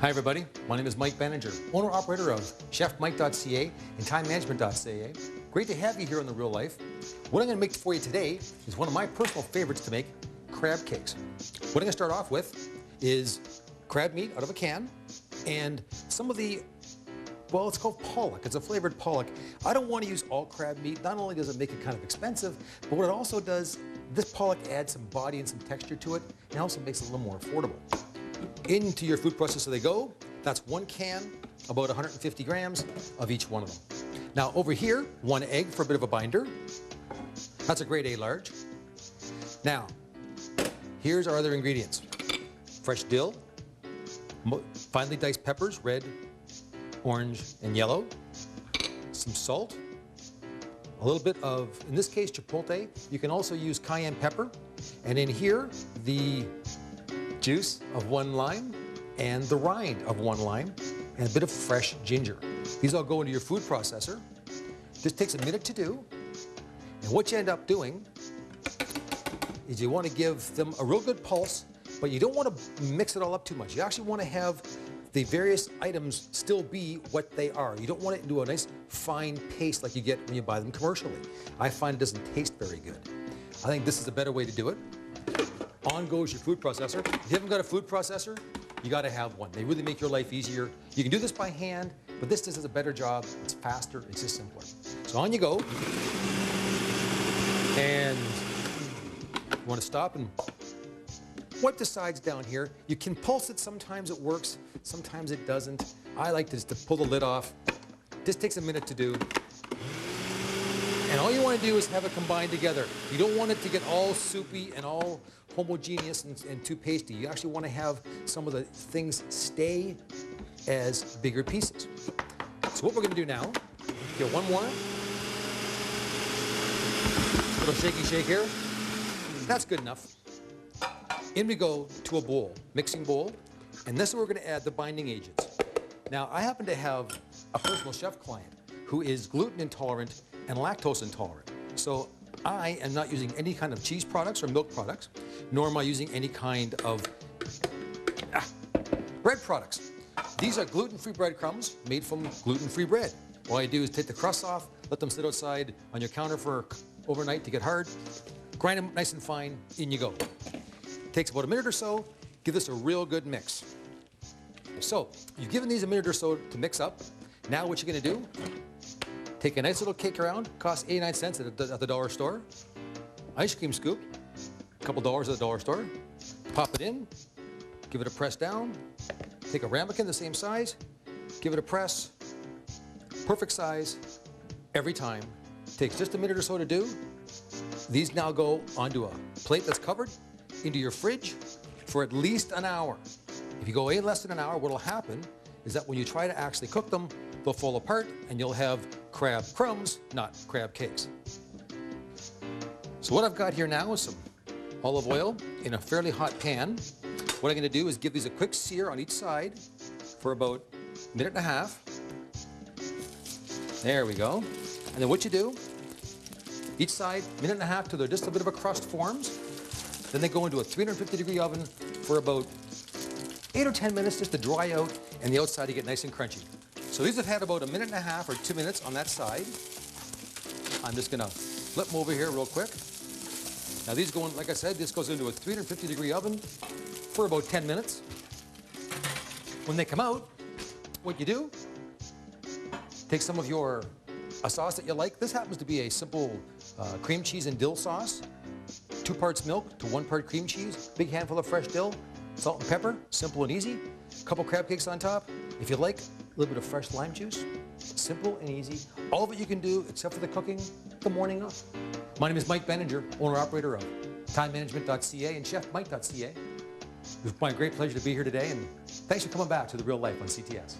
Hi everybody, my name is Mike Benninger, owner-operator of chefmike.ca and timemanagement.ca. Great to have you here in the real life. What I'm going to make for you today is one of my personal favorites to make, crab cakes. What I'm going to start off with is crab meat out of a can and some of the, well, it's called pollock. It's a flavored pollock. I don't want to use all crab meat. Not only does it make it kind of expensive, but what it also does, this pollock adds some body and some texture to it and also makes it a little more affordable. Into your food processor they go. That's one can, about 150 grams of each one of them. Now over here, one egg for a bit of a binder. That's a grade A large. Now, here's our other ingredients. Fresh dill, finely diced peppers, red, orange, and yellow. Some salt, a little bit of, in this case, chipotle. You can also use cayenne pepper. And in here, the juice of one lime and the rind of one lime and a bit of fresh ginger. These all go into your food processor. This takes a minute to do. And what you end up doing is you want to give them a real good pulse, but you don't want to mix it all up too much. You actually want to have the various items still be what they are. You don't want it into a nice fine paste like you get when you buy them commercially. I find it doesn't taste very good. I think this is a better way to do it. On goes your food processor. If you haven't got a food processor, you got to have one. They really make your life easier. You can do this by hand, but this just does a better job. It's faster, it's just simpler. So on you go. And you want to stop and wipe the sides down here. You can pulse it, sometimes it works, sometimes it doesn't. I like to pull the lid off. This takes a minute to do. And all you want to do is have it combined together. You don't want it to get all soupy and all homogeneous and too pasty. You actually want to have some of the things stay as bigger pieces. So what we're going to do now, get one more. Little shaky shake here. That's good enough. In we go to a bowl, mixing bowl, and this is where we're going to add the binding agents. Now, I happen to have a personal chef client who is gluten intolerant and lactose intolerant. So I am not using any kind of cheese products or milk products, nor am I using any kind of bread products. These are gluten-free breadcrumbs made from gluten-free bread. All you do is take the crusts off, let them sit outside on your counter for overnight to get hard, grind them nice and fine, in you go. Takes about a minute or so, give this a real good mix. So, you've given these a minute or so to mix up. Now what you're gonna do, take a nice little cake around, costs 89 cents at the dollar store. Ice cream scoop, a couple dollars at the dollar store. Pop it in, give it a press down. Take a ramekin the same size, give it a press. Perfect size every time. Takes just a minute or so to do. These now go onto a plate that's covered, into your fridge for at least an hour. If you go any less than an hour, what will happen is that when you try to actually cook them, they'll fall apart and you'll have crab crumbs, not crab cakes. So what I've got here now is some olive oil in a fairly hot pan. What I'm going to do is give these a quick sear on each side for about a minute and a half. There we go. And then what you do, each side, minute and a half till they're just a bit of a crust forms. Then they go into a 350-degree oven for about 8 or 10 minutes just to dry out and the outside to get nice and crunchy. So these have had about a minute and a half or 2 minutes on that side. I'm just gonna flip them over here real quick. Now these go in, like I said, this goes into a 350-degree oven for about 10 minutes. When they come out, what you do, take some of a sauce that you like. This happens to be a simple cream cheese and dill sauce. 2 parts milk to 1 part cream cheese, big handful of fresh dill, salt and pepper, simple and easy. A couple crab cakes on top. If you like, a little bit of fresh lime juice. Simple and easy. All of it you can do, except for the cooking, the morning of. My name is Mike Benninger, owner-operator of timemanagement.ca and chefmike.ca. It was my great pleasure to be here today, and thanks for coming back to the real life on CTS.